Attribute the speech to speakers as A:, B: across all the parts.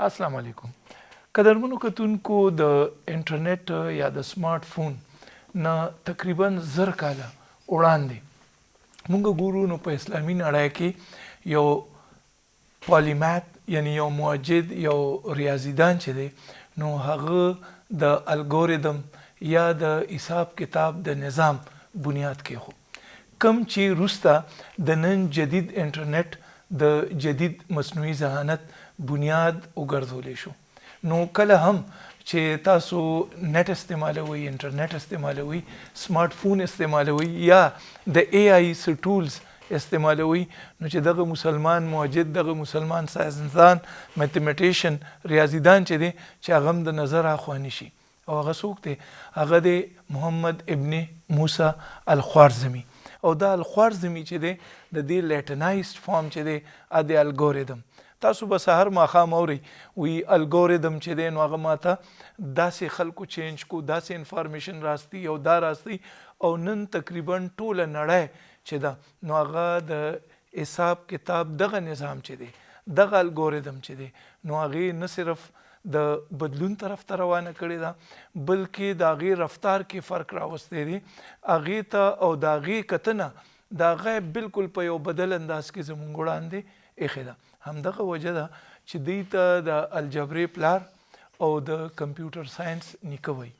A: السلام علیکم. قدرمنو کتونکو د انټرنیټ یا د سمارټ فون نه تقریبا 1000 کاله وړاندې موږ ګورو نو په اسلامي نړۍ کې یو پالیمات یعنی یو موجد یو ریاضیدان چې دی نو هغه د الګوریدم یا د حساب کتاب د نظام بنیاد کېښود کم چې وروسته د نن جدید انټرنیټ د جدید مصنوعي ذهانت بنیاد وګرځولی شو. نو کله هم چې تاسو نت استعمالوي انټرنیټ استعمالوي سمارټ فون استعمالوي یا د اے آی ټولز استعمالوي نو چې دغه مسلمان موجد دغه مسلمان ساينسدان میتھمیټیشن ریاضیدان چې دی چې هغه هم د نظر اخواني شي او هغه څوک دی هغه دی محمد ابن موسی الخوارزمي او دا الخوارزمي چې دی د دې لیټنایزډ فارم چې دی ا د الګوریدم تاسو به سحر ماښام اورئ وی الګوریدم چې دی نو هغه ماته داسې خلکو چینج کو داسې انفارمیشن راستی او دا راستی او نن تقریبا ټوله نړۍ چې ده نو هغه د حساب کتاب دغه نظام چې دی دغه الګوریدم چې دی نو هغې نه صرف د بدلون طرف ته روانه کړې ده بلکې د هغې رفتار کې فرق راوستی دی هغې ته او د هغې کتنه د هغه بالکل په یو بدل انداز کې زموږ وړاندې ایښې ده. همدغه وجه ده چې دوی ته د الجبرې پلار او د کمپیوټر ساينس نیکه وایي.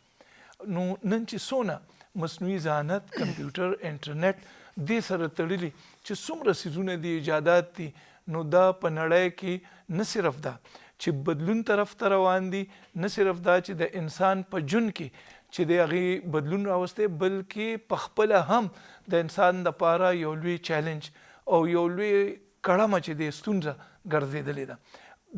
A: نو نن چې څونه مصنوعي ذهانت کمپیوټر انټرنیټ دې سره تړلي چې څومره څیزونه دي ایجادات دي نو دا په نړۍ کې نه صرف ده چې بدلون طرف ته روان دي نه صرف دا چې د انسان په ژوند کې چې د هغې بدلون راوستی بلکې په خپله هم د انسان دپاره یو لوی چیلنج او یو لوی کړمه چې د ستونزه ګرځېدلې ده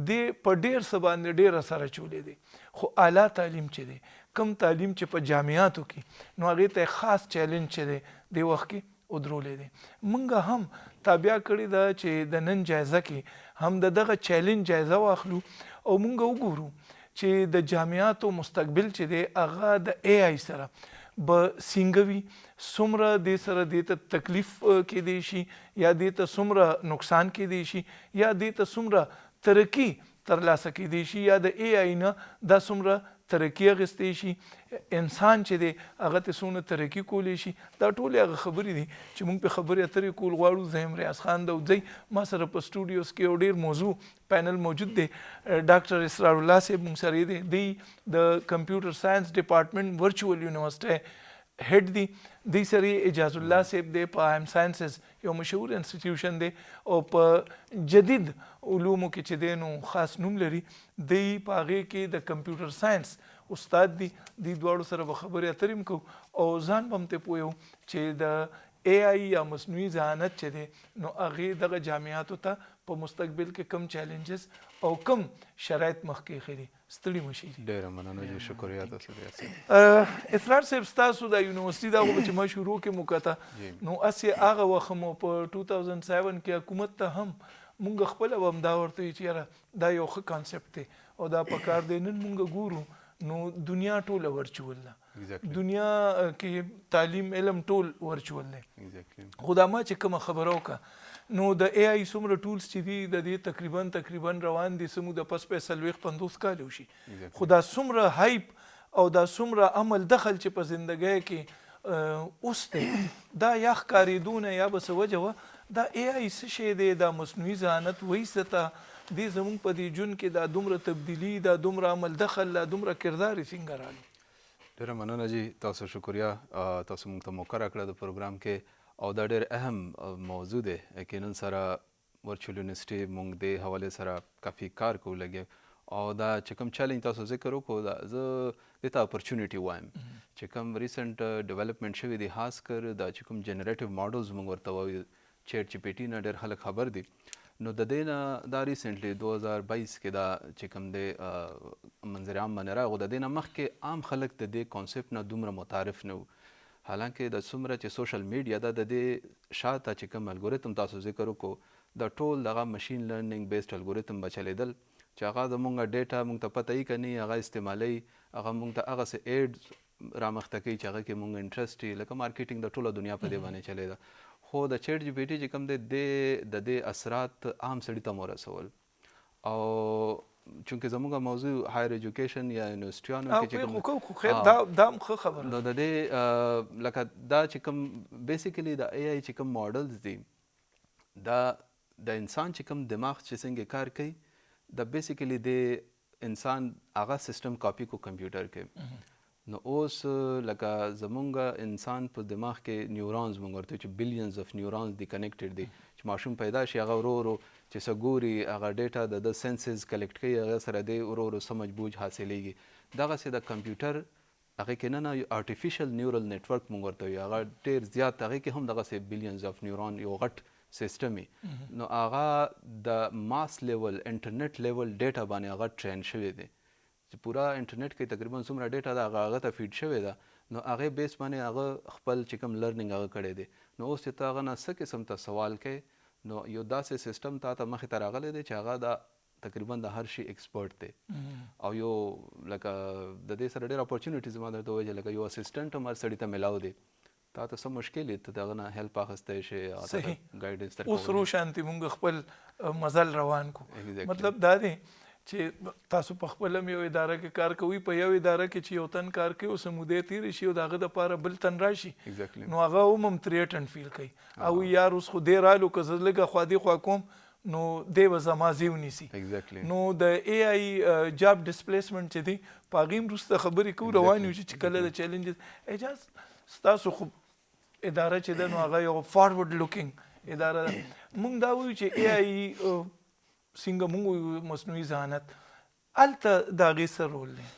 A: دې په ډېر څه باندې ډېر اثر اچولی دی خو اعلی تعلیم چې دی کم تعلیم چې په جامعاتو کې نو هغې ته خاص چیلنج چې دی دې وخت کې ودرولی دی. موږ هم تابع کړې ده چې د نن جایزه کې هم د دغه چیلنج جایزه واخلو او موږ وګورو چې د جامعاتو مستقبل چې دی هغه د اے آی سره به څنګه وي څومره دې سره دې ته تکلیف کیدی شي یا دې ته څومره نقصان کیدی شي یا دې ته څومره ترقي ترلاسه کیدی شي یا د اے آی نه دا څومره ترقي اخیستی شي انسان چې دی هغه ته څونه ترقي کولی شي دا ټولې هغه خبرې دي چې موږ په خبرې اترې کول غواړو. زه یم ریاض خان داودزی ما سره په سټوډیوز کې یو ډېر موضوع پینل موجود دی ډاکټر اسرار الله صاحب موږ سره دی د کمپیوټر ساينس ډپارټمنټ ورچوال یونیورسټي هیډ دی دی سره اجاز الله صاحب دی په ایم ساينسز یو مشهور انسټیټیوشن دی او په جدید علومو کې چې دی نو خاص نوم لري دی په هغې کې د کمپیوټر ساينس استاد دی دواړو سره به خبرې اترې هم کوو او ځان به هم ته پوه یو چې د اے آی یا مصنوعي ذهانت چې دی نو هغې دغه جامعاتو ته په مستقبل کې کم چیلنجز او کم شرایط مخکې ایښي دي. ستړي مشي.
B: ډېره مننه جی شکریه تاسو ډېر
A: اسرار صاحب ستاسو د یونیورسټي دغه چې ما شروع کې مو کته نو هسې هغه وخت مو په 2007 کې حکومت ته هم مونږ خپله به هم دا ورته وایي چې یاره دا یو ښه کانسپټ دی او دا پکار دی. نن مونږ ګورو نو دنیا ټوله ورچول ده دنیا کې تعلیم علم ټول ورچول دی. خو دا ما چې کومه خبره وکړه نو د اے آی څومره ټولز چې دي د دې تقریبا روان دي څه مو د پس په 40-50 کال وشي خو دا څومره هایپ او دا څومره عمل دخل چې په زندګۍ کې اوس دی دا یا ښکارېدونه یا به څه وجه وه دا اے آی څه شی دی دا مصنوعي ذهانت وایي څه ته دې زموږ په دې ژوند کې دا دومره تبدیلي دا دومره عمل دخل دا دومره کردار یې څنګه راغلی.
B: ډېره مننه جی تاسو شکریه تاسو موږ ته موقع راکړه د پروګرام کې او دا ډېر اهم موضوع دی یقینا سره ورچوال یونیورسټي موږ د حوالې سره کافي کار کوو لګیا او دا چې کوم چیلنج تاسو ذکر وکړو دا زه دې ته اپرچونیټي وایم چې کوم ریسنټ ډیولپمنټ شوي دي خاص کر دا چې کوم جنریټیو ماډلز موږ ورته وایو چیټ جی پی ټي نه ډېر خلک خبر دي نو د دې نه دا ریسنټلی 2022 کې دا چې کوم دی منظر عام باندې راغو د دې نه مخکې عام خلک د دې کانسپټ نه دومره متعارف نه وو حالانکه د څومره چې سوشل میډیا ده د دې شاته چې کوم الګوریتم تاسو ذکر وکړو د ټول دغه مشین لرنینګ بیسډ الګوریتم به چلیدل چې هغه زموږ ډیټا موږ ته پته یې که نه هغه استعمالوي هغه موږ ته هغسې ایډز رامخته کوي چې هغه کې موږ انټرسټ یي لکه مارکیټینګ د ټوله دنیا په دې باندې چلیده خو د چیټ جی پی ټي چې کوم دی د دې اثرات عام سړي ته ورسول او چونکې زموږ موضوع هایر ایجوکیشن یا یونیورسټیانو
A: او
B: کې چې
A: په
B: کوم
A: خو خیر دا هم ښه خبره
B: نو د دې لکه دا چې کوم بیسیکلی د اے آی چې کوم ماډلز دي دا د انسان چې کوم دماغ چې څنګه کار کوي د بیسیکلی د انسان هغه سیستم کاپی کو کمپیوټر کې نو اوس لکه زمونږ انسان په دماغ کې نیورونز مونږ ورته چې بلیونز اف نیورونز دي کنیکټډ دي چې ماشوم پیدا شي هغه ورو ورو چې څه ګوري هغه ډیټا د سنسز کلیکټ کوي هغه سره دی ورو ورو سمجھ بوج حاصلېږي دغسې د کمپیوټر هغې کې نه یو آرټیفیشل نیورل نیټورک مونږ ورته وایو هغه ډېر زیات هغې کې هم دغسې بلیونز اف نیورون یو غټ سیسټم وي نو هغه د ماس لیول انټرنیټ لیول ډیټا باندې هغه ټرین شوی دی چې پورا انټرنیټ کې تقریبا څومره ډیټا ده هغه ته فیډ شوې ده نو هغې بیس باندې هغه خپل چې کوم لرنینګ هغه کړی دی نو اوس چې ته هغه نه څه قسم ته سوال کوې نو یو داسې سیستم تا ته مخې ته راغلی دی چې هغه د تقریبا د هر شي ایکسپرټ دی او یو لکه د دې سره ډېر اپورچونیټیز ما درته وویل لکه یو اسسټنټ هم هر سړي ته میلاو دی تا ته څه مشکل وي ته د هغه نه هیلپ اخیستی شي
A: صحیح
B: ګایډنس
A: اوس روشانتي مونږ خپل مزل روان کو مطلب دا دی چې تاسو په خپل یو اداره کې کار کوئ په یو اداره کې چې یو تن کار کوي اوس موده تیر شي او دغه د پاره بل تن راشي نو هغه هم تریټن فیل کوي او یار اوس خو دې رالو که زه لږه خوا دې خوا کوم نو دی به زما زیو نیسي نو د اے آی جاب ډسپلیسمنټ چې دی په هغې هم وروسته خبرې کوو روان یو چې کله د چیلنجز اجاز ستاسو خو اداره چې ده نو هغه یو فارورډ لوکینګ اداره ده مونږ دا وایو چې اے آی څنګه مونږ مصنوعي ذهانت هلته د هغې څه رول دی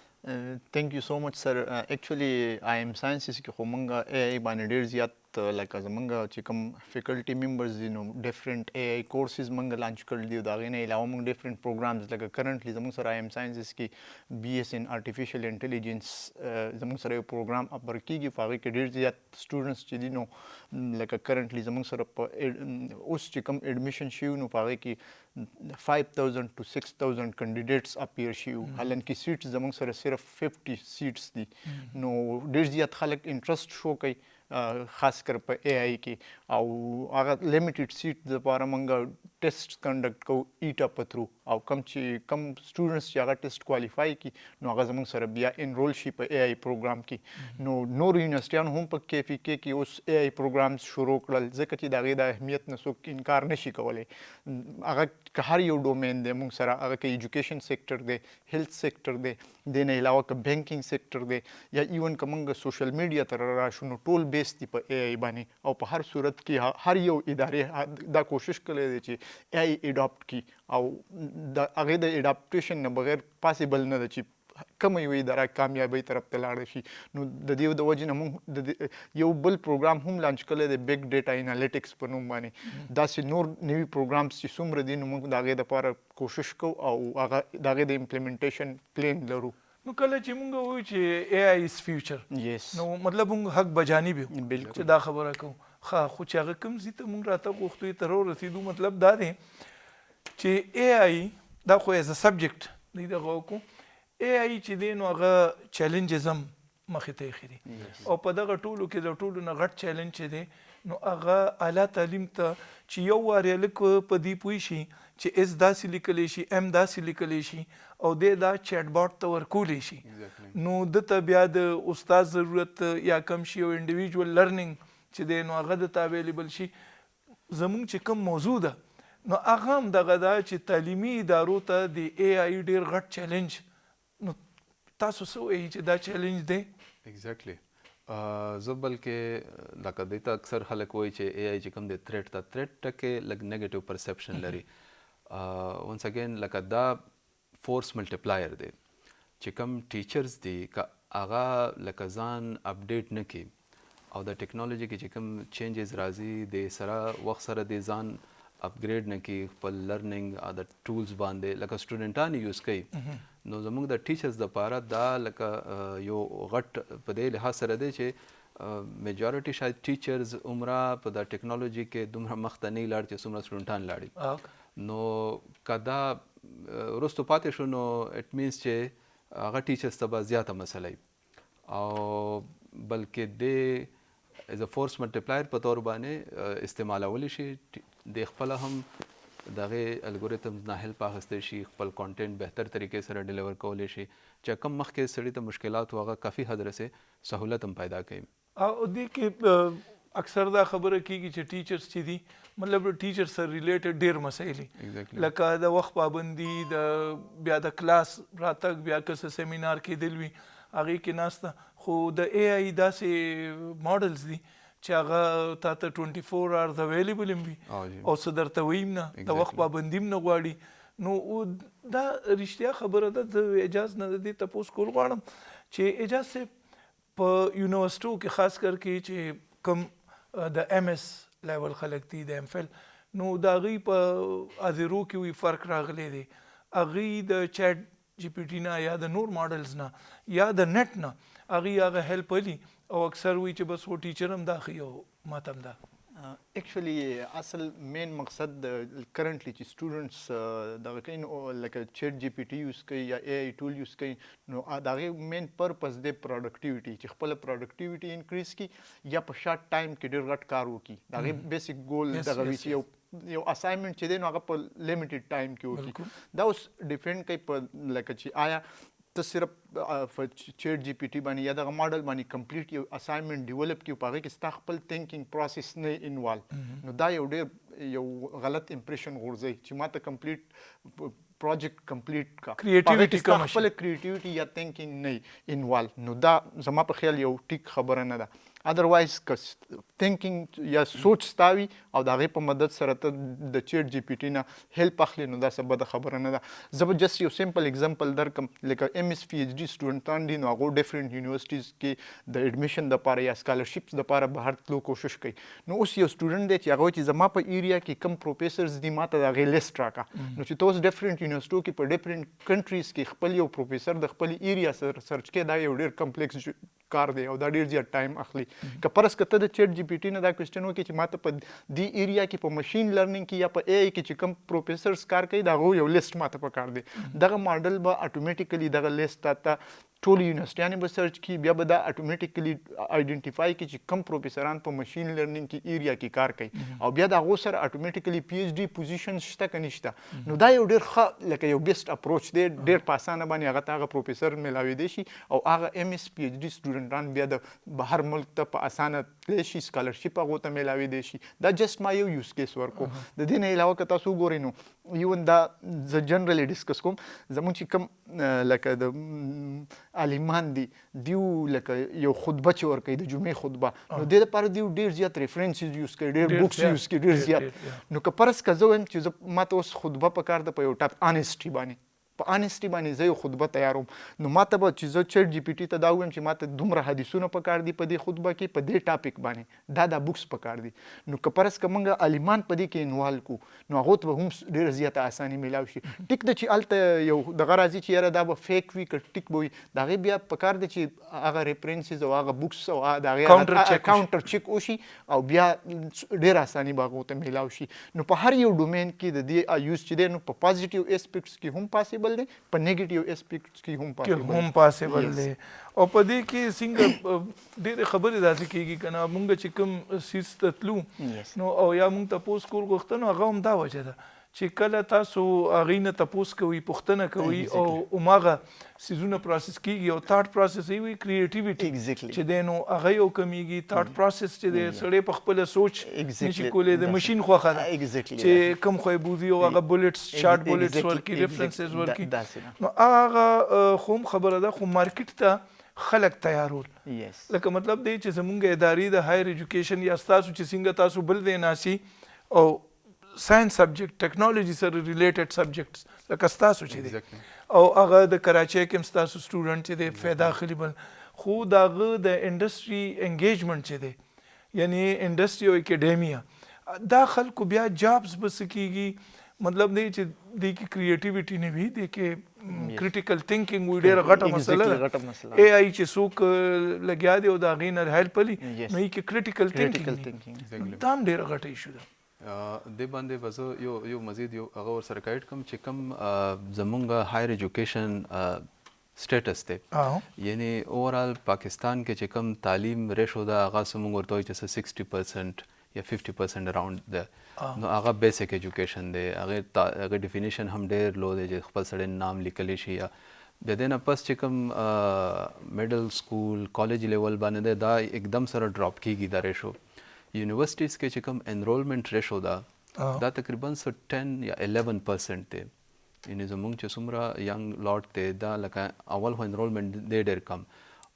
C: Thank you so much, sir. Actually, I am sciences کې خو مونږ اے آی باندې ډېر زیات لکه زمونږ چې کوم فیکلټي ممبرز دي نو ډفرنټ اے آی کورسز مونږ لانچ کړل دي او د هغې نه علاوه مونږ ډفرنټ پروګرامز لکه کرنټلی زمونږ سره آی ایم ساینسز کې بی ایس ان آرټیفیشل انټیلیجنس زمونږ سره یو پروګرام اپر کېږي په هغې کې ډېر زیات سټوډنټس چې دي نو لکه کرنټلی زمونږ سره په اوس چې کوم ایډمیشن شوي نو په هغې کې 5000 to 6000 کینډیډیټس اپیر شوي حالانکې سیټس زمونږ سره صرف 50 سیټس دي نو ډېر زیات خلک انټرسټ شو کوي خاص کر په اے آی کې او هغه لیمیټډ سیټ دپاره موږ ټیسټ کنډکټ کوو ایټا په تھرو او کم سټوډنټس چې هغه ټیسټ کوالیفای کړي نو هغه زموږ سره بیا انرول شي په اے آی پروګرام کې نو نور یونیورسټیانو هم په کې پی کې اوس اے آی پروګرامز شروع کړل ځکه چې د هغې د اهمیت نه څوک انکار نشي کولی هغه که هر یو ډومین دی موږ سره هغه که ایجوکیشن سیکټر دی هیلث سیکټر دی دې نه علاوه که بینکینګ سیکټر دی یا ایون که موږ سوشل میډیا ته راشو نو ټول بیس دی په اے آی باندې او په هر صورت کې هر یو ادارې دا کوشش کړی دی چې اے آی اډاپټ کړي او د هغې د اډاپټیشن نه بغیر پاسیبل نه ده چې کومه یو اداره کامیابۍ طرف ته لاړه شي نو د دې د وجې نه موږ یو بل پروګرام هم لانچ کړی دی بګ ډیټا انالیټکس په نوم باندې داسې نور نوي پروګرامز چې څومره دي نو موږ د هغې دپاره کوشش کوو او هغه د هغې د امپلیمنټیشن پلین لرو
A: نو کله چې مونږ وایو چې اے آی از فیوچر نو مطلب مونږ حق بجانب یو چې دا خبره کوو ښه خو چې هغه کوم ځای ته مونږ راته غوښتو یې تر ورسېدو مطلب دا دی چې اے آی دا خو ایز ا سبجیکټ دی دغه وکړو اے آی چې دی نو هغه چیلنجز هم مخې ته ایښي دي او په دغه ټولو کې د ټولو نه غټ چیلنج چې دی نو هغه اعلی تعلیم ته چې یو وار یې لږ په دې پوه شي چې اس داسې لیکلی شي ام داسې لیکلی شي او دی دا چیټ باټ ته ورکولی شي نو دته بیا د استاد ضرورت یا کم شي او انډیویژول لرنینګ چې دی نو هغه دته اویلیبل شي زمونږ چې کوم موضوع ده نو هغه هم دغه دا چې تعلیمي ادارو ته د اے آی ډېر غټ چیلنج نو تاسو څه وایي چې دا چیلنج دی
B: ایگزیکټلی زه بلکې لکه دې ته اکثر خلک وایي چې اے آی چې کوم دی تھریټ ته تھریټ ټکې لږ نیګیټیو پرسپشن لري ونس اگین لکه دا فورس ملټیپلایر دی چې کوم ټیچرز دي که هغه لکه ځان اپډیټ نه کړي او د ټیکنالوژي کې چې کوم چینجز راځي د سره وخت سره د ځان اپګریډ نه کړي خپل لرنینګ د ټولز باندې لکه سټوډنټان یوز کوي نو زموږ د ټیچرز دپاره دا لکه یو غټ په دې لحاظ سره دی چې میجارټي شاید ټیچرز عمره په د ټیکنالوژي کې دومره مخته نه لاړ چې څومره سټوډنټان لاړي نو که دا وروستو پاتې شو نو اټ مینس چې هغه ټیچرز ته به زیاته مسله وي او بلکې د ایز ا فورس ملټیپلایر په طور باندې استعمالولی شي د خپله هم دغه الګوریتمز نه هیلپ اخیستل شي خپل کانټینټ بهتر طریقې سره ډیلیور کولی شي چې کم مخکې سړي ته مشکلات هغه کافي حد رسې سهولت هم پیدا کوي.
A: او دې کې اکثر دا خبره کیږي چې ټیچرز چې دي مطلب ټیچر سره ریلیټډ ډیر مسایل لکه د وخت پابندي د بیا د کلاس راتګ بیا که څه سیمینار کې دلوي هغې کې ناسته خو د اے آی داسې ماډلز دي چې هغه تا ته 24 hours اویلیبل هم وي او څه درته ویم نه د وخت پابندي هم نه غواړي نو دا رښتیا خبره ده. د اعجاز نه د دې تپوس کول غواړم چې اعجاز صاحب په یونیورسټو کې خاص کر کې چې کوم د ایم ایس لیول خلک دي د ایم فل نو د هغوی په ازیرو کې وی فرق راغلی دی. هغوی د چیټ جی پی ټي نه یا د نور ماډلز نه یا د نیټ نه هغوی هغه هیلپ لي او اکثر وی چې بس و ټیچر هم دا ښي او ماته هم دا.
C: ایکچولی اصل مین مقصد کرنټلی چې سټوډنټس دغه کوي نو لکه چیټ جی پی ټي یوز کوي یا اے آی ټول یوز کوي نو د هغې مین پرپز دی پروډکټیویټي چې خپله پروډکټیویټي انکریز کړي یا په شارټ ټایم کې ډېر غټ کار وکړي. د هغې بیسک گول دغه وي چې یو اساینمنټ چې دی نو هغه په لیمیټډ ټایم کې وکړي. دا اوس ډیپینډ کوي په لکه چې آیا ته صرف چیټ جی پی ټي باندې یا دغه ماډل باندې کمپلیټ یو اساینمنټ ډیولپ کړي په هغې کې ستا خپل تھینکینګ پروسس نه انوالو نو دا یو ډېر یو غلط امپریشن غورځوي چې ما ته کمپلیټ پروجیکټ کمپلیټ کا
A: کریټیویټي کم شي
C: خپل کریټیویټي یا تھینکینګ نه انوالو نو دا زما په خیال یو ټیک خبره نه ده. ادروایز که تھینکینګ یا سوچ ستاوي او د هغې په مدد سره ته د چیټ جی پی ټي نه هیلپ اخلي نو دا څه بده خبره نه ده. زه به جست یو سمپل اگزامپل درکم لکه ایم ایس پی ایچ ډي سټوډنټان دي نو هغو ډفرنټ یونیورسټیز کې د ایډمیشن دپاره یا سکالرشپس دپاره بهر تلو کوشش کوي. نو اوس یو سټوډنټ دی چې هغه وایي چې زما په ایریا کې کم پروفیسرز دي ما ته د هغې لیسټ راکړه نو چې ته اوس ډفرنټ یونیورسټو کې په ډفرنټ کنټریز کې خپل یو پروفیسر د خپل ایریا سره سرچ کې دا یو ډېر کمپلیکس کار دی او دا ډېر زیات ټایم اخلي. که پرس که ته د چیټ جی پی ټي نه دا کوېسچن وکړې چې ما ته په دې ایریا کې په مشین لرنینګ کې یا په اے آی کې چې کوم پروفیسرز کار کوي د هغو یو لیسټ ما ته پکار دی. دغه ماډل به اټومیټیکلی دغه لیسټ ته ټول یونیورسټیانې به سرچ کړي بیا به دا اټومیټیکلی آیډنټیفای کړي چې کوم پروفیسران په مشین لرنینګ کې ایریا کې کار کوي او بیا د هغو سره اټومیټیکلی پی ایچ ډي پوزیشن شته که نشته. نو دا یو ډېر ښه لکه یو بیسټ اپروچ دی ډېر په اسانه باندې هغه ته هغه پروفیسر میلاویدی شي او هغه ایم ایس پی ایچ ډي سټوډنټان بیا د بهر ملک ته په اسانه تللی شي سکالرشپ هغو ته میلاویدی شي. دا جسټ ما یو یوز کیس ورکو. د دې نه علاوه که تاسو وګورئ نو ایون دا زه جنرلی ډسکس کوم زمونږ چې کوم لکه د عالمان دي دیو لکه یو خطبه چې ورکوي د جمعې خطبه نو دې دپاره دیو ډېر زیات ریفرنسز یوز کوي ډېر بکس یوز کوي ډېر زیات. نو که فرض که زه وایم چې ما ته اوس خطبه پکار ده په یو ټاپ آنیسټي باندې په آنیسټي باندې زه یو خطبه تیاروم نو ما ته به چې زه چیټ جی پی ټي ته دا ووایم چې ما ته دومره حدیثونه پکار دي په دې خطبه کې په دې ټاپک باندې دا بکس پکار دي. نو که فرض که موږ عالمان په دې کې انوالو کړو نو هغو ته به هم ډېره زیاته اساني میلاو شي. ټیک ده چې هلته یو دغه راځي چې یاره دا به فیک وي که ټیک به وي د هغې بیا پکار دی چې هغه ریفرنسز او هغه بکس او د هغې کاونټر چیک وشي او بیا ډېره اساني به هغو ته میلاو شي. نو په هر یو ډومین کې د دې یوز چې دی نو په پازیټیو اسپیکټس کې هم پاسیبل دی په نیگیټیو اسپیکټس کې هم
A: پاسیبل دی. او په دې کې څنګه ډېرې خبرې داسې کېږي که نه مونږ چې کوم سیز ته تلو نو او یا مونږ تپوس کول غوښته نو هغه هم دا وجه ده چې کله تاسو هغې نه تپوس کوئ پوښتنه کوئ او هماغه څیزونه پروسس کېږي او تاټ پروسس یې وي کریټیویټي چې دی نو هغه یو کمیږي. تاټ پروسس چې دی سړی په خپله سوچ نشي کولی د مشین خوښه ده چې کوم خویبوزي او هغه بولټس شارټ بولټس ورکړي ریفرنسز ورکړي نو هغه خو هم خبره ده خو مارکیټ ته خلک تیارول لکه مطلب دی چې زمونږ ادارې د هایر ایجوکیشن یا ستاسو چې څنګه تاسو بل دی ناسي او ساينس سبجیکټ ټیکنالوژي سره ریلیټډ سبجیکټس لکه ستاسو چې دی او هغه د کراچۍ کې هم ستاسو سټوډنټ چې دی فایده اخلي بل خو د هغه د انډسټري انګیجمنټ چې دی یعنی انډسټري او اکیډیمیا دا خلکو بیا جابس به څه کېږي مطلب دی چې دې کې کریټیویټي نه وي دې کې کریټیکل تھینکینګ وي ډېره غټه مسله ده. اے آی چې څوک لګیا دی او د هغې نه هیلپ لي نو یې کې کریټیکل تھینکینګ دا هم ډېره غټه ایشو ده.
B: دې باندې به زه یو مزید یو هغه ورسره ګایډ کړم چې کوم زمونږ هایر ایجوکیشن سټیټس دی یعنی اوورال پاکستان کې چې کوم تعلیم ریشو ده هغه څه موږ ورته وایو چې 60% یا 50% اراوند ده نو هغه بیسیک ایجوکیشن دی هغه ډیفینیشن هم ډېر لو دی چې خپل سړی نام لیکلی شي یا د دې نه پس چې کوم میډل سکول کالج لیول باندې دی دا एकदम سره ډراپ کیږي دا ریشو یونیورسټیز کې چې کوم انرولمنٹ ریشو دا تقریبا 10 یا 11% دی یعنی زمونږ چې څومره ینګ لاټ دی دا لکه اول خو انرولمنٹ دی ډېر کم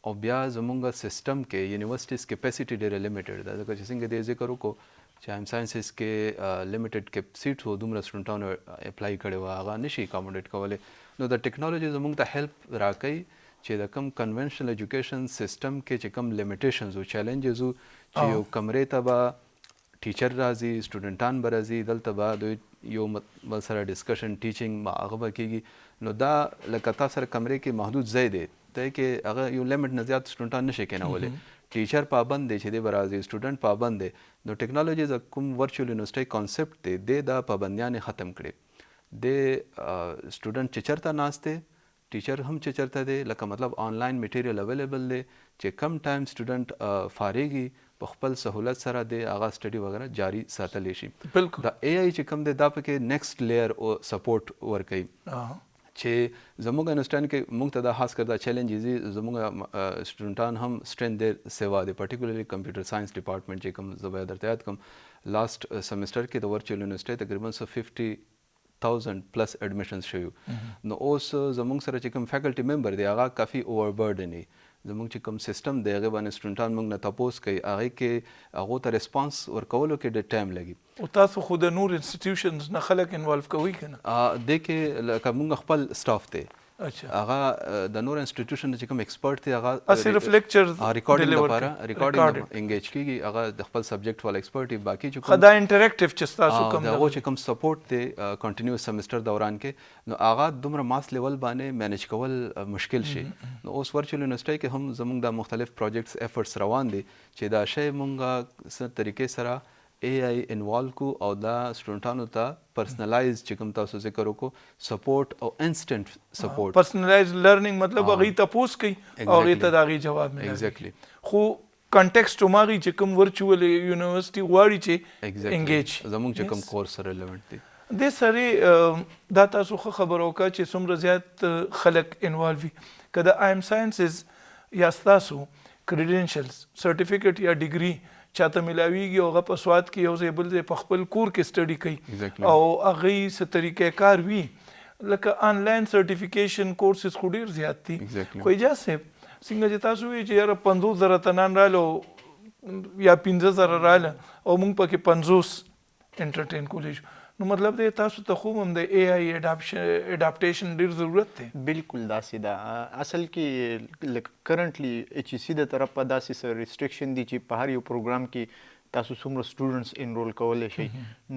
B: او بیا زمونږ سیسټم کې یونیورسټیز کیپیسټي ډېره لیمیټډ ده ځکه چې څنګه دې ذکر وکړو چې ایم ساینسز کې لیمیټډ کیپ سیټس وو دومره سټوډنټانو اپلای کړی وو هغه نشي اکاموډیټ کولی نو د ټیکنالوژي زمونږ ته هیلپ راکوي چې د کم کنونشنل ایجوکیشن سیسټم کې چې کم لیمیټیشنز او چیلنجز وو چې یو کمرې ته به ټیچر راځي سټوډنټان به راځي دلته به دوی یو بل سره ډسکشن ټیچینګ هغه به کېږي نو دا لکه تا سره کمرې کې محدود ځای دی ته کې هغه یو لیمټ نه زیات سټوډنټان نشي کېنولی ټیچر پابند دی چې دی به راځي سټوډنټ پابند دی نو ټیکنالوژي د کوم ورچوال یونیورسټۍ کانسیپټ دی دی دا پابندیانې ختم کړي د سټوډنټ چې چېرته ناست دی ټیچر هم چې چېرته دی لکه مطلب آنلاین میټیریل اویلیبل دی چې کم ټایم سټوډنټ فارغي په خپل سهولت سره د هغه سټډي وغیرہ جاری ساتلی شي
A: بالکل
B: دا اے آی چې کوم دی دا پکې نیکسټ لیئر او سپورټ ورکوي چې زموږ انډرسټینډ کې موږ ته دا خاص کر دا چیلنجز دي زموږ سټوډنټان هم سټرینث دی سیوا دی پرټیکولرلی کمپیوټر ساينس ډپارټمنټ چې کوم زه به درته یاد کوم لاست سیمسټر کې د ورچوال یونیورسټۍ تقریبا 50,000 پلس ایډمیشنز شوي نو اوس زموږ سره چې کوم فیکلټي ممبر دی هغه کافي اووربرډن دی زموږ چې کوم سیسټم دی هغې باندې سټوډنټان موږ نه تپوس کوي هغې کې هغو ته ریسپانس ورکولو کې ډېر ټایم لګي
A: او تاسو خو د نور انسټیټیوشنز نه خلک انوالو کوئ که نه
B: دې کې لکه موږ خپل سټاف دی
A: اچھا
B: هغه د نور انسټیټیوشن چې کوم ایکسپرټ دی هغه
A: صرف لیکچرز
B: ریکارډینګ لپاره ریکارډینګ انګیج کیږي هغه د خپل سبجیکټ ول ایکسپرټ دی باقي چې
A: خدا انټریکټیو چې تاسو کوم
B: هغه چې کوم سپورټ دی کنټینیوس سیمسټر دوران کې نو هغه دومره ماس لیول باندې مینیج کول مشکل شي نو اوس ورچوال یونیورسټۍ کې هم زموږ د مختلف پروجیکټس ایفورټس روان دي چې دا شی مونږه څه طریقې سره اے آی انوالو کو او دا سټوډنټانو ته پرسنلایز چې کوم تاسو ذکر وکړو سپورټ او انسټنټ سپورټ
A: پرسنلایز لرنینګ مطلب هغې تپوس کوي او هغې ته د هغې جواب ملوي
B: ایگزیکټلی
A: خو کنټیکسټ هماغې چې کوم ورچوال یونیورسټي غواړي چې انګیج
B: زموږ چې کوم کورس سره ریلیونټ دی
A: دې سره دا تاسو ښه خبره وکړه چې څومره زیات خلک انوالو وي که د ایم ساینسز یا ستاسو کریډینشلز سرټیفیکټ یا ډیګري چاته ملاویږي او هغه په سواد کې یو ځای بل ځای په خپل کور کې سټډي کوي او هغې څه طریقې کار وي لکه آنلاین سرټیفیکیشن کورسز خو ډېر زیات دي خو اجاز صاحب څنګه چې تاسو وایئ چې یاره 50,000 تنان راله یا 15,000 راله او موږ پکې 50 انټرټین کولی شو نو مطلب دی تاسو ته خو هم د اے آی اډاپټیشن ډېر ضرورت دی
C: بالکل داسې ده اصل کې لکه کرنټلی ایچ ای سی د طرفه داسې څه ریسټریکشن دي چې په هر یو پروګرام کې تاسو څومره سټوډنټس انرول کولی شئ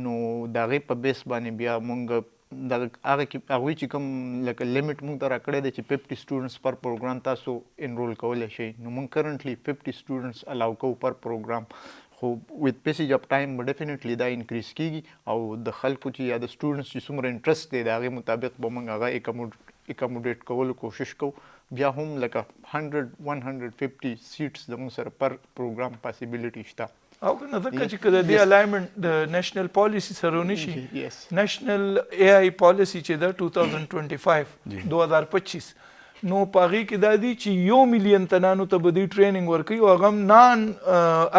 C: نو د هغې په بیس باندې بیا مونږ هغوی چې کوم لکه لیمټ مونږ ته راکړی دی چې 50 سټوډنټس پر پروګرام تاسو انرول کولی شئ نو مونږ کرنټلی 50 سټوډنټس الاو کوو پر پروګرام خو وذ پیسیج اف ټایم به ډیفینیټلی دا انکریز کیږي او د خلکو چې یا د سټوډنټس چې څومره انټرسټ دی د هغې مطابق به موږ هغه اکاموډیټ کولو کوشش کوو بیا هم لکه 100-150 سیټس زموږ سره پر پروګرام پاسیبلیټي شته
A: او که نه ځکه چې که د دې الایمنټ د نیشنل پالیسي سره ونشي نیشنل اے آی پالیسي چې ده 2025 نو په هغې کې دا دي چې 1 ملیون تنانو ته به دوی ټریننګ ورکوي او هغه هم نان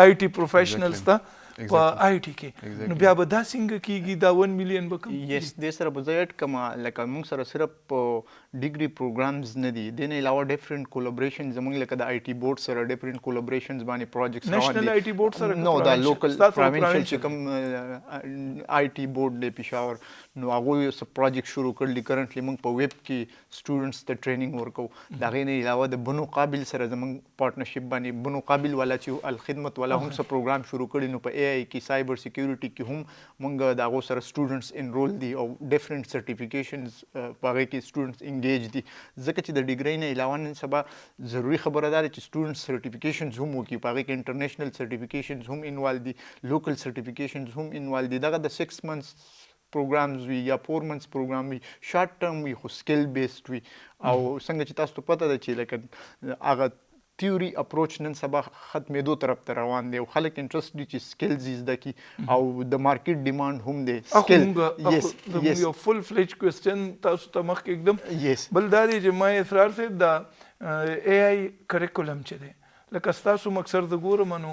A: آی ټي پروفیشنلز ته په آی ټي کې نو بیا به دا څنګه کېږي دا 1 ملیون به کوم
C: یس دې سره به زه ایډ کړم لکه موږ سره صرف ډیګري پروګرامز نه دي دې نه علاوه ډیفرنٹ کولیبریشن زموږ لکه د آی ټي بورډ سره ډیفرنٹ کولیبریشنز باندې پروجیکټس روان دي
A: نیشنل آی ټي بورډ سره
C: نو دا لوکل پروینشل چې کوم آی ټي بورډ دی پېښور نو هغوی څه پروجیکټ شروع کړل دي کرنټلی موږ په ویب کې سټوډنټس ته ټریننګ ورکوو د هغې نه علاوه د بنو قابل سره زموږ پارټنرشپ باندې بنو قابل والا چې الخدمت والا هم څه پروګرام شروع کړي نو په اے آی کې سایبر سیکیورټي کې هم موږ د هغو سره سټوډنټس انرول دي او ډیفرنٹ سرټیفیکیشنز په هغې کې سټوډنټس انګیج دي ځکه چې د ډیګرۍ نه علاوه نن سبا ضروري خبره دا ده چې سټوډنټس سرټیفیکیشنز هم وکړي په هغې کې انټرنیشنل سرټیفیکیشنز هم انوالو دي لوکل سرټیفیکیشنز هم انوالو دي دغه د 6 months پروګرامز وي یا 4 months پروګرام وي شارټ ټرم وي خو سکل بیسډ وي او څنګه چې تاسو ته پته ده چې لکه هغه تیوري اپروچ نن سبا ختمېدو طرف ته روان دی او خلک انټرست دي چې سکلز یې زده کړي او د مارکیټ ډیمانډ هم دی
A: سکل یو فل فلیج کوېسچن تاسو ته مخکې
C: Yes.
A: بل دا دی چې ما اسرار صاحب دا اے آی کریکولم چې دی لکه ستاسو مکسر د ګورم نو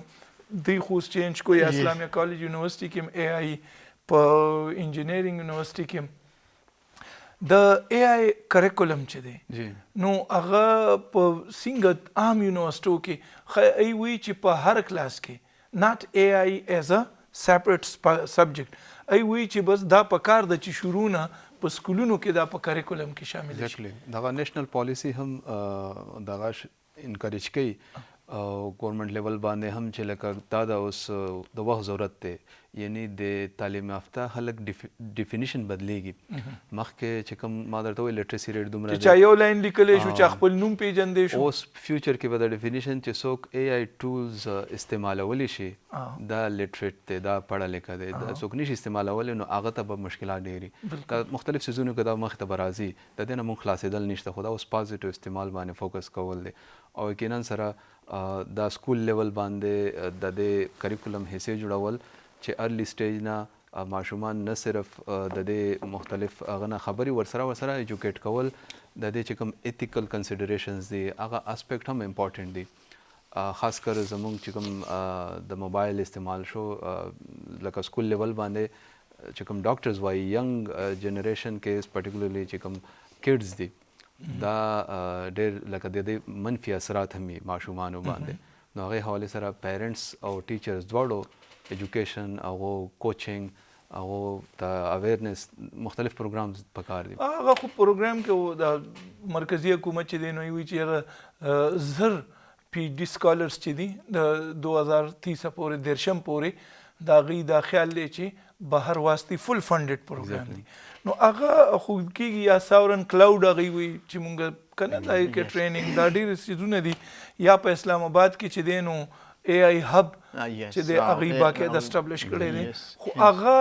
A: دوی خو اوس چینج کو یا اسلامیه کالج یونیورسټي کې هم اے آی په انجینیرینګ یونیورسټي کې هم د اے آی کریکولم چې دی نو هغه په څنګه عام یونیورسټو کې ای وی چې په هر کلاس کې ناٹ اے آی ایز ا سیپریټ سبجیکټ ای وی چې بس دا په کار د چې شروع نه په سکولونو کې دا په کریکولم کې شامل شي
B: دغه نېشنل پالیسی هم دغه انکریج کوي او ګورنمنٹ لیول باندې هم چې لکه دا د اوس د وخت ضرورت دی یعنی د تعلیم یافته خلک ډیفینیشن بدلیږي مخکې چې کوم ما درته وویل لټرسي ریټ دومره
A: چې چا یو لاین لیکلی شو چې خپل نوم پیژندی شو
B: اوس فیوچر کې به د ډیفینیشن چې څوک اے آی ټولز استعمالولی شي دا لټریټ دی دا پړه لیکه دی دا څوک نشي استعمالولی نو هغه ته به مشکلات ډېري که مختلف سیزونو کې دا مخې ته به راځي د دې نه مونږ خلاصېدل نشته خو دا اوس پازیټیو استعمال باندې فوکس کول دی او یقینا سره دا سکول لیول باندې د دې کریکولم حصې جوړول چې ارلی سټیج نه ماشومان نه صرف د دې مختلف هغه نه خبرې ورسره ایجوکیټ کول د دې چې کوم ایتیکل کنسیډریشنز دي هغه اسپیکټ هم امپورټنټ دي خاص کر زموږ چې کوم د موبایل استعمال شو لکه سکول لیول باندې چې کوم ډاکټرز وایي ینګ جنریشن کې پرټیکولرلی چې کوم کډز دي دا ډېر لکه د دې منفي اثرات هم ماشومانو باندې نو هغې حوالې سره پیرنټس او ټیچرز دواړو ایجوکیشن او کوچینګ او د اویرنس مختلف پروګرامز پکار دي
A: هغه خو پروګرام کې د مرکزی حکومت چې دی نو وی چې زر پی ډي سکالرز چې دي د 2030 پورې درشم پورې دا غي دا خیال دی چې بهر واسطي فل فندډ پروګرام دی نو هغه خو کېږي یا ساورن کلاود هغه وي چې مونږ کنه دا کې ټریننګ دا ډېر سیزونه دي یا په اسلام آباد کې چې دی نو اے آی هب چې د هغې باقاعده اسټابلیش کړی دی خو هغه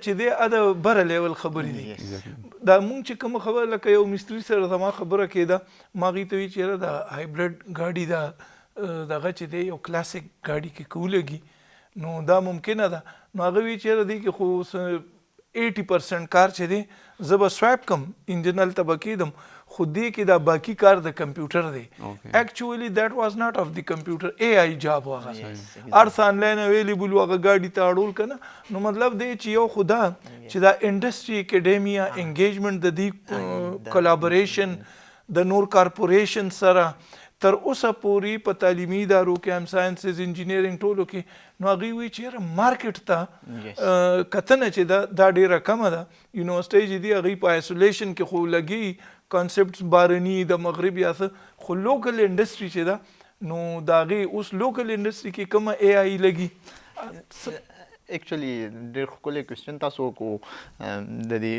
A: چې دی د بره لیول خبرې دي دا مونږ چې کومه خبره لکه یو مستري سره زما خبره کېده ما هغې ته وي چې د هایبریډ ګاډي دا دغه چې دی یو کلاسیک ګاډي کې که ولګي نو دا ممکنه ده نو هغه وی چې دی کې خو 80% کار چې دی زه به سوایپ کم انجن هلته به کېدم خو دې کې دا باقي کار د کمپیوټر دی ایکچولی دیٹ واز ناٹ آف دی کمپیوټر اے آی جاب و هغه ارس آنلاین اویلیبل و هغه ګاډي ته اړول که نه نو مطلب دی چې یو خو دا چې دا انډسټري اکیډیمیا انګیجمنټ د دې کولابوریشن د نور کارپوریشن سره تر اوسه پورې په تعلیمي ادارو کې هم ساینسز انجینیرینګ ټولو کې نو هغوی وایي چې یاره مارکیټ ته کتنه چې دا ډېره کمه ده یونیورسټۍ چې دي هغوی په آیسولیشن کې خو لګي کانسپټس بارني د مغرب یا څه خو لوکل انډسټري چې ده نو د هغې اوس لوکل انډسټري کې کومه اے آی لګي
C: ایکچولی ډېر ښکلی کوېسچن تاسو وکړو د دې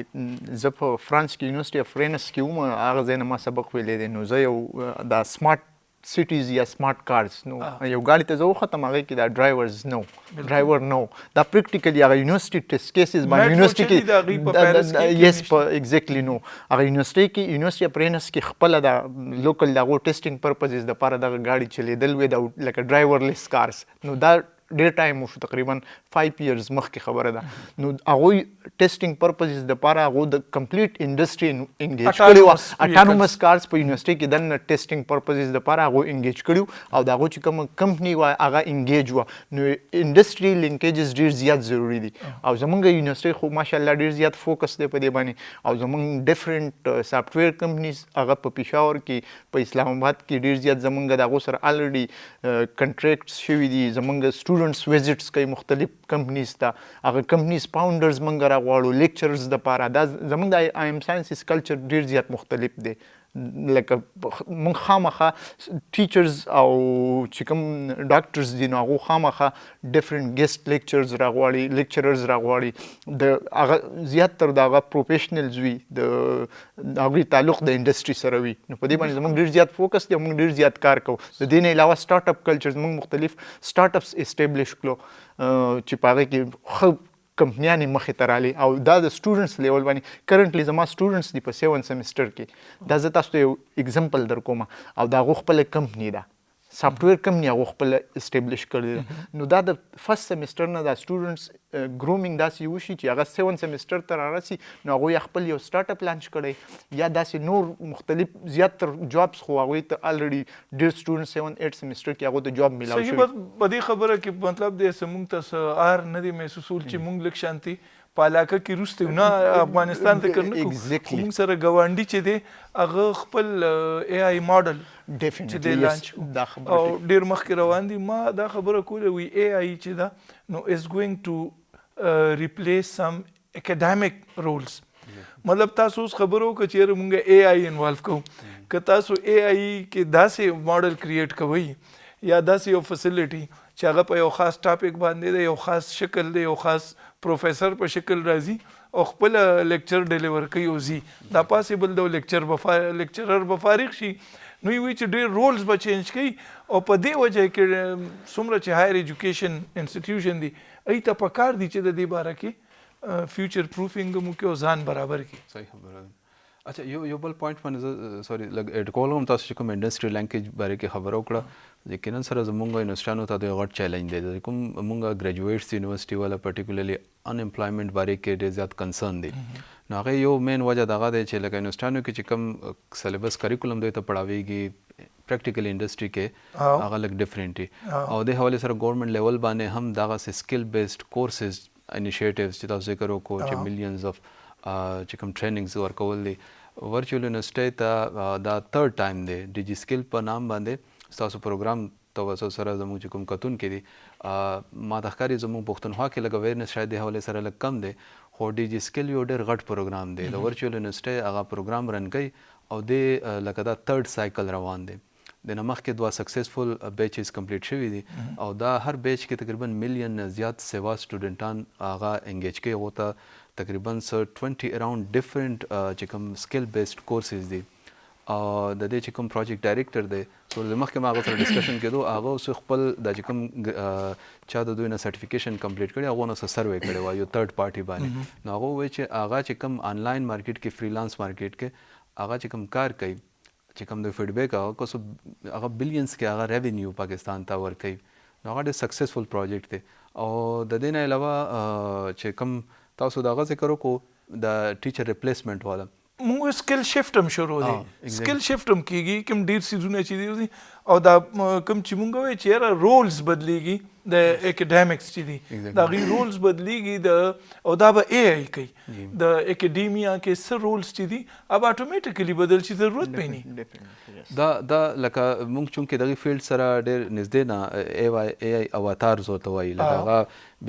C: زه په فرانس کې یونیورسټي اف رینس کې وم هغه ځای نه ما سبق ویلی دی نو زه یو دا سمارټ سیټیز یا سمارټ کارز نو یو ګاډي ته زه وختم هغې کې دا ډرایور نو دا پریکټیکلي هغه یونیورسټي ټیسټ کیسز باندې یونیورسټي کې یس په ایګزیکټلی نو هغه یونیورسټي اف رینس کې خپله دا لوکل د هغو ټیسټینګ پرپزز دپاره دغه ګاډي چلېدل وې دا لکه ډرایورلیس کارز نو دا ډېر ټایم وشو تقریبا 5 ایئرز مخکې خبره ده نو هغوی ټیسټینګ پرپزز دپاره هغو د کمپلیټ انډسټري انګیج کړي وه اټانومس کارز په یونیورسټۍ کې دننه ټیسټینګ پرپزز دپاره هغو انګیج کړي او د هغو چې کومه کمپني وه هغه انګیج وه نو انډسټري لینکیجز ډېر زیات ضروري دي او زمونږ یونیورسټۍ خو ماشاءالله ډېر زیات فوکس دی په دې باندې او زمونږ ډفرنټ سافټویر کمپنیز هغه په پېښور کې په اسلام آباد کې ډېر زیات زمونږ د هغو سره الریډي کنټریکټس شوي دي زمونږ سټوډنټس ویزټس کوي مختلف کمپنیز ته هغه کمپنیز فاونډرز موږ راغواړو لیکچرز دپاره دا زموږ د آی ایم ساینسز کلچر ډېر زیات مختلف دی لکه موږ خامخا ټیچرز او چې کوم ډاکټرز دي نو هغو خامخا ډفرنټ ګیسټ لیکچرز لیکچررز راغواړي د هغه زیاتتر د هغه پروفیشنلز وي د هغوی تعلق د انډسټري سره وي نو په دې باندې زموږ ډېر زیات فوکس دی او موږ ډېر زیات کار کوو د دې نه علاوه سټارټ اپ کلچر موږ مختلف سټارټ اپس اسټیبلیش کړو چې په هغې کې ښه کمپنیانې مخې ته رالي او دا د سټوډنټس لیول باندې کرنټلی زما سټوډنټس دي په 7 سیمسټر کې دا زه تاسو ته یو اګزامپل در کوم او د هغو خپله کمپني ده سافټویر کمپنی هغه خپل اسټابلیش کړی نو دا د فرست سیمستر نه د سټوډنټس ګرومینګ داسې وشي چې هغه 7 سیمستر ته رارسي نو هغوی خپل یو سټارټ اپ لانچ کړی یا داسې نور مختلف زیات تر جابس خو هغوی ته الریډي ډېر سټوډنټ 7-8 سیمستر کې هغو ته جاب میلاو
A: صحیح
C: شوی
A: په دې خبره کې مطلب دی زموږ ته آر نه دی محسوسول چې موږ لږ شانتي په علاقه کې وروسته نه افغانستان ته کړنه
C: Exactly.
A: موږ سره ګاونډي چې دی هغه خپل اے آی ماډل چې
C: ډیفینیټلی
A: دی لانچ
C: دا
A: او
C: خبره
A: ډیر مخکې روان دي ما دا خبره کوله وی اے آی چې دا نو از ګوینګ ټو ریپلیس سم اکیډمیک رولز مطلب تاسو اوس خبرو که چیرې مونږ اے آی انوالو کوو که تاسو اے آی کې داسې ماډل کریټ کوئ یا داسې یو فیسیلیټي چې هغه په یو خاص ټاپک باندې دی یو خاص شکل دی یو خاص پروفیسر په شکل راځي او خپل لیکچر ډیلیور کوي او زی دا پاسبل د لیکچرر به فارغ شي نو وی چې ډېر رولز به چینج کوي او په دې وجه کې څومره چې هایر ایجوکیشن انسټیټیوشن دي ای ته پکار دي چې د دې باره کې فیوچر پروفینګ مو کې ځان برابر کړي
B: صحیح خبره ده اچھا یو بل پوینټ باندې سوري لګ اډ کولم تاسو چې کوم انډستری لینکیج باره کې خبرو کړه یقینا سره زمونږ یونیورسيټانو ته د غټ چیلنج دی کوم مونږ ګریجویټس یونیورسيټي والا پرټیکولرلی ان امپلایمنٹ باره کې ډېر زیات کنسرن دی نو هغه یو مین وجه دغه دی چې لکه یونیورسيټانو کې چې کوم سلیبس کریکولم دوی ته پڑھاویږي پریکټیکل انډستری کې هغه لګ ډیفرنٹ دی او د حواله سره ګورنمنت لیول باندې هم دغه سکل بیسډ کورسز انیشیټیوز چې تاسو ذکر وکړو چې ملینز اف چې کوم ټریننګز ورکول دي ورچوال یونیورسيټي ته دا تھرد ټایم دی ډیجی سکل په نام باندې تاسو پروګرام توسط سره زموږ چې کوم کتون کې دي ما د ښکاري زموږ پښتونخوا کې لږ اویرنس شاید د حواله سره لږ کم دی خو ډیجی سکل یو ډېر غټ پروګرام دی د ورچوال یونیورسيټي هغه پروګرام رن کوي او د لکه دا تھرد سایکل روان دی د نه مخکې 2 سکسسفل بیچز کمپلیټ شوي دي او دا هر بیچ کې تقریبا ملین زیات سیوا سټوډنټان هغه انګیج کوي هغه ته تقریبا 20 اراوند ډیفرنٹ چې کوم سکل بیسډ کورسز دي او د دې چې کوم پروجیکټ ډایریکټر دی سو د مخکې ما هغه سره ډسکشن کېدو هغه اوس خپل د چې کوم چا د دوی نه سرټیفیکیشن کمپلیټ کړی هغه نو سروې کړی و یو تھرد پارټي باندې نو هغه وایي چې هغه چې کوم آنلاین مارکیټ کې فریلانس مارکیټ کې هغه چې کوم کار کوي چې کوم د فیډبیک هغه کوسو هغه بلینز کې هغه ریونیو پاکستان ته ورکوي نو هغه ډېر سکسسفل پروجیکټ دی او د دې نه علاوه چې کوم تاسو دغه ذکر وکړو د ټیچر ریپلیسمنٹ والا
A: موږ سکل شفت هم شروع دی سکل شفت هم کیږي کوم ډیر سیزونه چې دي او دا کوم چې موږ وایو چې یاره رولز بدلیږي د اکیډمیکس چې دي دا غي رولز بدلیږي د او دا به ای آی کوي د اکیډیمیا کې څه رولز چې دي اب اتوماتیکلی بدل شي ضرورت پې نه
B: دا لکه موږ چونکې دغه فیلډ سره ډېر نږدې نه ای آی اواتار زوته وایي لکه هغه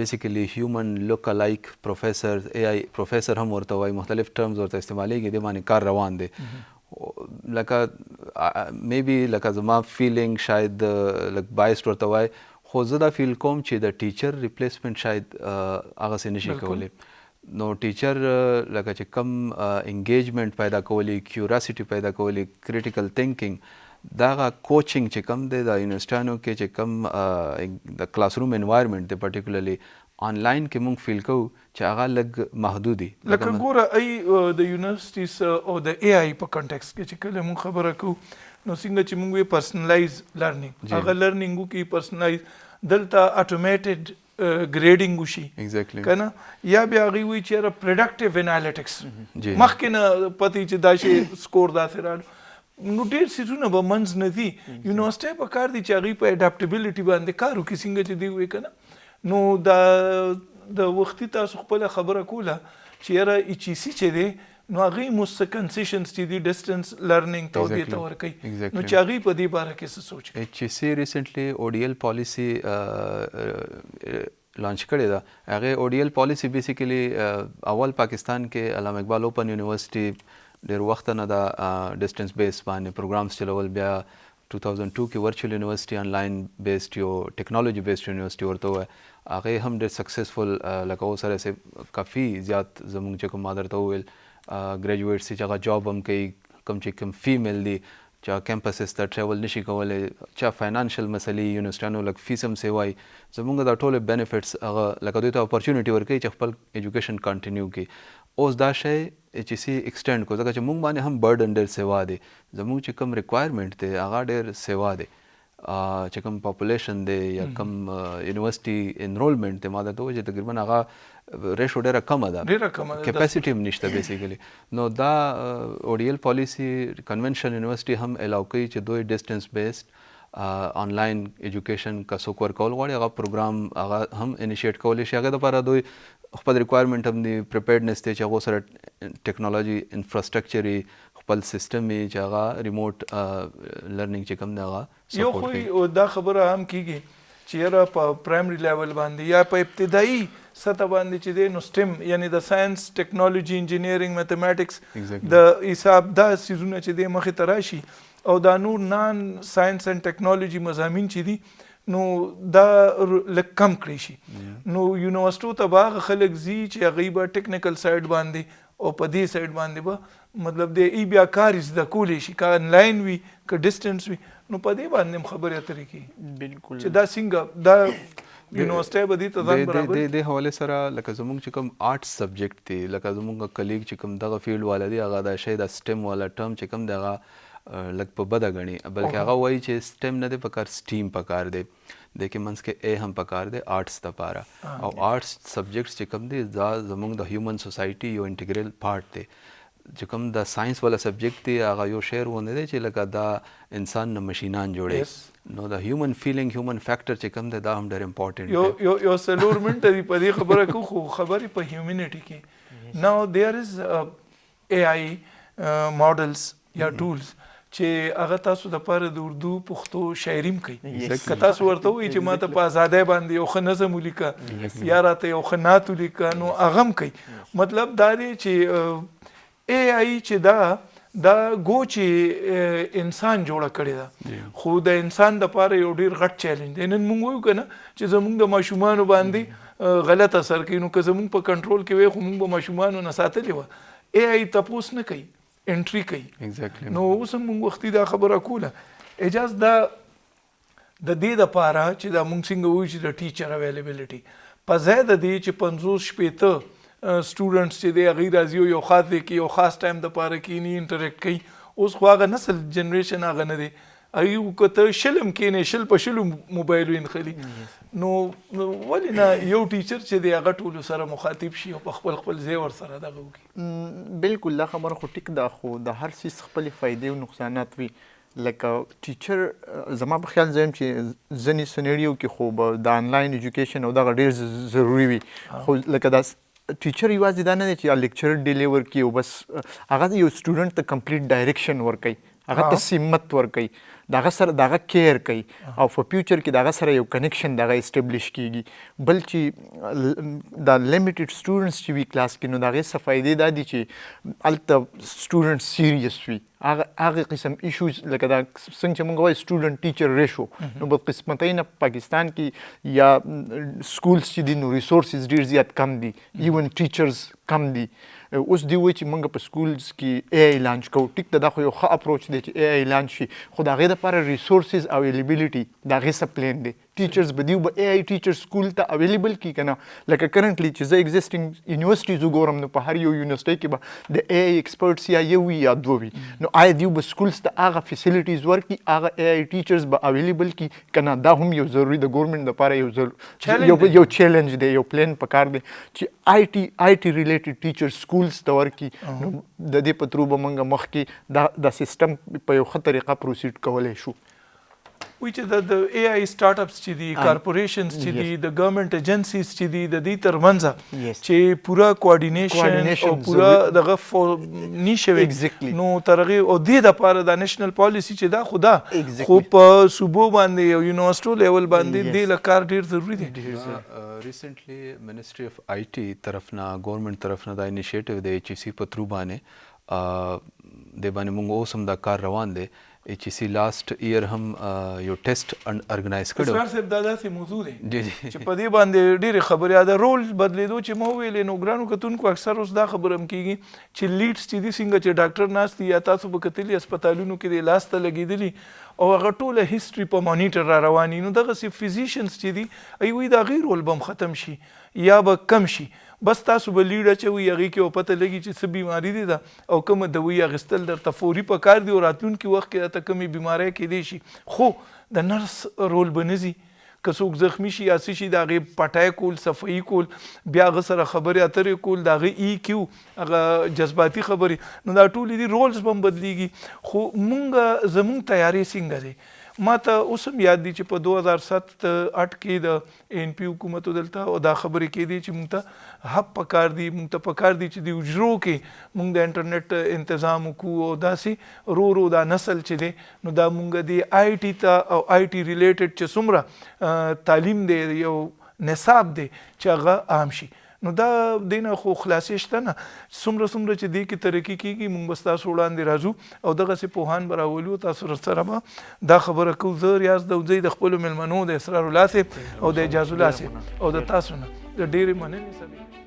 B: بیسیکلی هیومن لوک لایک پروفیسر ای آی پروفیسر هم ورته وایي مختلف ټرمز ورته استعمالیږي د باندې کار روان دی لکه میبي لکه زما فیلینګ شاید لکه بایس ورته وایي خو زه دا فیل کوم چې د ټیچر ریپلیسمنٹ شاید هغه څه نشي کولی نو ټیچر لکه چې کم انګیجمنٹ پیدا کولی کیوراسټي پیدا کولی کریټیکل تھینکینګ دغه کوچینګ چې کم دی د یونیورسيټانو کې چې کم د کلاس روم انوایرمنټ دی پرټیکولرلی آنلاین کې مونږ فیل کوو چې هغه لږ محدود دي
A: لکه ګوره ای د یونیورسيټیز او د ای آی په کنټیکس کې چې کله مونږ خبره کوو نو څنګه چې مونږ وی پرسنلایز لرنینګ هغه لرنینګ کې پرسنلایز دلته اتوماتډ ګریډینګ وشي
B: ایگزیکټلی
A: کنه یا بیا غوي وی چې پروډکټیو انالیټکس مخکې نه پتی چې دا شی سکور داسې راړو نو ډېر سیزونه به منځ نه دي یونیورسيټي په کار دي چې هغوی په اډاپټیبلټي باندې کار وکړي څنګه چې دی وی کنه نو د وختي تاسو خپل خبره کوله چې یاره ایچ ای سی چې دی نو هغوی مست کنسیشنز چې دي ډسټنس لرنینګ ته دې ته ورکوي نو چې هغوی په دې باره کې څه سوچ کوي
B: ایچ ای سی ریسنټلی او ډی ایل پالیسی لانچ کړې ده هغې او ډی ایل پالیسی بیسیکلی اول پاکستان کې علامه اقبال اوپن یونیورسيټي ډېر وخت نه دا ډسټنس بیس باندې پروګرامز چلول بیا 2002 کې ورچوال یونیورسيټي آنلاین بیسډ یو ټیکنالوجي بیسډ یونیورسيټي ورته وایي هغې هم ډېر سکسسفل لکه اوس سره کافي زیات زموږ چې کوم ما درته وویل ګریجویټس چې هغه جاب هم کوي کوم چې کوم فیمیل دي چې کیمپسز ته ټریول نشي کولی چې فاینانشل مسلې یونیورسيټانو لږ فیس هم سیوایي زموږ دا ټول بینیفټس هغه لکه دوی ته اپورچونیټي ورکوي چې خپل ایجوکیشن کنټینیو کړي اوس دا شی ایچ ای سی ایکسټینډ کړو ځکه چې موږ باندې هم برډن ډېر سیوا دی زموږ چې کوم ریکوایرمنټ دی هغه ډېر سیوا دی چې کوم پاپولیشن دی یا کوم یونیورسيټي انرولمنٹ دی ما درته وویل چې تقریبا هغه ریشو ډېره کمه ده،
A: ډېره کمه ده،
B: کیپاسټي هم نشته بیسیکلی. نو دا ODL پالیسی کنونشنل یونیورسيټي هم الاو کوي چې دوی ډسټنس بیسډ آنلاین ایجوکیشن که څوک ورکول غواړي هغه پروګرام هغه هم انیشیټ کولی شي. هغه دپاره دوی خپل ریکوایرمنټ هم دی، پریپیرډنس دی چې هغو سره ټیکنالوژي انفراسټرکچر یې خپل سیسټم یې چې هغه ریموټ لرننګ چې کوم دی هغه
A: یو
B: سپورټ کوي.
A: خو دا خبره هم کیږي چې یاره په پرایمري لیول باندې یا په ابتدایي سطح باندې چې دی نو سټم یعنی د ساينس ټیکنالوژي انجینیرینګ میتھمیټکس د حساب دا سیزونه چې دی مخې ته راشي او دا نور نان ساينس اینڈ ټیکنالوژي مضامین چې دي نو دا لږ کم کړی شي. نو یونیورسټو ته به هغه خلک ځي چې هغوی به ټیکنیکل سایډ باندې او په دې سایډ باندې به مطلب د ای بیا کار زده کولی شي، که انلاین وي که ډسټنس وي، نو په دې باندې هم خبرې اترې کوي
C: بالکل
A: چې دا څنګه دا یونیورسټۍ به دې ته ځان برابر
B: د حوالې سره لکه زموږ چې کوم آرټس سبجیکټ دی، لکه زموږ کلیګ چې کوم دغه فیلډ والا دی هغه دا شی دا سټم والا ټرم چې کوم دی هغه لږ په بده ګڼي، بلکې هغه وایي چې سټم نه دی پکار سټیم پکار دی، د کې منځ کې ای هم پکار دی آرټس دپاره. او آرټس سبجیکټس چې کوم دی دا زموږ د هیومن سوسایټي یو انټیګرل پارټ دی. چې کوم د ساينس والا سبجیکټ دی هغه یو شعر ونه دی چې لکه دا انسان نه مشینان جوړي، نو د هیومن فیلینګ هیومن فیکټر چې کوم دی دا هم ډېر امپورټنټ دی.
A: یو څلور منټه دی په دې خبره کوو، خو خبرې په هیومنټي کې ناو دیر از AI ماډلز یا ټولز چې هغه تاسو د پاره د اردو پښتو شاعري هم کوي. که تاسو ورته وایي چې ما ته په ازادۍ باندې یو ښه نظم ولیکه یا راته یو ښه نعت ولیکه نو هغه هم کوي. مطلب دا دی چې AI چې دا گو چې انسان جوړه کړې ده، خو د انسان دپاره یو ډېر غټ چیلنج دی. نن موږ وایو که نه چې زموږ د ماشومانو باندې غلط اثر کوي، نو که زموږ په کنټرول کې وی خو موږ به ماشومانو نه ساتلې وه. AI تپوس نه کوي، انټری کوي. نو اوس هم موږ وختي دا خبره کوله. اجاز دا د دې دپاره چې دا موږ څنګه وایو چې د ټیچر اویلیبلیټي په ځای د دې چې 50-60 سټوډنټس چې دی هغوی راځي یو خاص دی کې یو خاص ټایم دپاره کښېني انټریکټ کوي. اوس خو هغه نسل جنریشن هغه نه دی، هغوی که ته شل هم کښېنې شل په شلو موبایل وینخلي. نو ولې نه یو ټیچر چې دی هغه ټولو سره مخاطب شي او په خپل ځای ورسره دغه وکړي.
C: بالکل دا خبره خو ټیک ده، خو د هر څیز خپلې فایدې او نقصانات وي. لکه ټیچر زما په خیال زه یم چې ځینې سنیریو کې خو به د آنلاین ایجوکیشن او دغه ډېر ضروري وي. خو لکه دا ټیچر یوازې دا نه دی چې لیکچر ډیلیور کړي او بس هغه یو سټوډنټ ته کمپلیټ ډایرکشن ورکوي، هغه ته سمت ورکوي، دغه سره دغه کیر کوي او په فیوچر کې دغه سره یو کنیکشن دغه اسټابلیش کیږي. بل چې دا لیمیټډ سټوډنټس چې وي کلاس کې نو دغه څه فایدې دا دي چې هلته سټوډنټ سیریس وي، هغه قسم ایشوز لکه دا څنګه چې موږ وایو سټوډنټ ټیچر ریشو، نو بدقسمتۍ نه پاکستان کې یا سکولز چې دي نو ریسورسز ډېر زیات کم دي، ایون ټیچرز کم دي. اوس دی وایي چې موږ په سکولز کې AI لانچ کوو. ټیک ده دا خو یو ښه اپروچ دی چې AI لانچ شي، خو د هغې دپاره ریسورسز اویلیبلیټي د هغې څه پلان دی. ټیچرز به دیو به AI ټیچر سکول ته اویلیبل کړي که نه. لکه کرنټلی چې زه ایگزسټنګ یونیورسټیز وګورم نو په هر یو یونیورسټۍ کې به د AI ایکسپرټس یا یو وي یا دوه وي، نو آیا دیو به سکولز ته هغه فیسیلیټیز ورکړي، هغه AI ټیچرز به اویلیبل کړي که نه. دا هم یو ضروري د ګورنمنټ دپاره یو چیلنج دی، یو پلان پکار دی چې IT ریلیټډ ټیچر سکولز ته ورکړي. نو د دې په ترو به موږ مخکې دا سیسټم په یو ښه طریقه پروسیډ کولی شو.
A: وی چې د AI سټارټ اپس چې دي، کارپوریشنز چې دي، د ګورنمنټ ایجنسیز چې دي، د دې ترمنځ چې پوره کوارډینیشن او پوره دغه نیشه وي نو تر هغې او دې دپاره د نیشنل پالیسي چې دا خو ده، خو په صوبو باندې او یونیورسټو لیول باندې دې له کار ډېر ضروري دی.
B: ریسنټلی منسټري اف IT طرف نه ګورنمنټ طرف نه دا انیشیټیو د HEC په ترو باندې د باندې موږ اوس هم دا کار روان دی. HEC لاست ایئر هم یو ټیسټ ارګنایز کړو.
A: اسرار صاحب دا داسې موضوع دی چې په دې باندې ډېرې خبرې د رول بدلېدو چې ما وویلې نو ګرانو کتونکو اکثر اوس دا خبره هم کېږي چې لیډس چې دي څنګه چې ډاکټر ناست دي یا تاسو به کتلي هسپتالونو کې د لاس ته لګېدلي او هغه ټوله هیسټري په مانیټر را رواني، نو دغسې فزیشنز چې دي هغوی د هغې رول به هم ختم شي یا به کم شي. بس تاسو به لیډ اچوئ هغې کې او پته لګي چې څه بیماري دی ده او کومه دوی اخیستل درته فوري پکار دي او راتلونکي وخت کې درته کومې بیماری کیدی شي. خو د نرس رول به نه ځي که څوک زخمی شي یا څه شي د هغې پټای کول صفایي کول بیا هغه سره خبرې اترې کول د هغه ای کیو هغه جذباتي خبرې نو دا ټولې دي رولز به هم بدلیږي خو مونږ زمونږ تیاری څنګه دی ما ته اوس هم یاد دي چې په 2007-8 کې د ان پی حکومت دلته او دا خبرې کېدې چې مونږ ته حق پکار دي مونږ ته پکار دي چې د حجرو کې مونږ د انټرنیټ تنظیم وکړو او داسې رو دا نسل چې دی نو دا مونږ د آی ټي ته او آی ټي ریلیټډ چې څومره تعلیم دی یو نصاب دی چې هغه عام شي نو دا دینه خو خلاصې شته نه څومره چې دې کې ترقي کېږي مونږ به ستاسو وړاندې راځو او دغسې پوهان به راولو تاسو سره به دا خبره کوو زه ریاض دوزی د خپلو مېلمنو د اسرار الله صاحب او د اعجاز الله صاحب او د تاسو نه د ډېرې مننې سره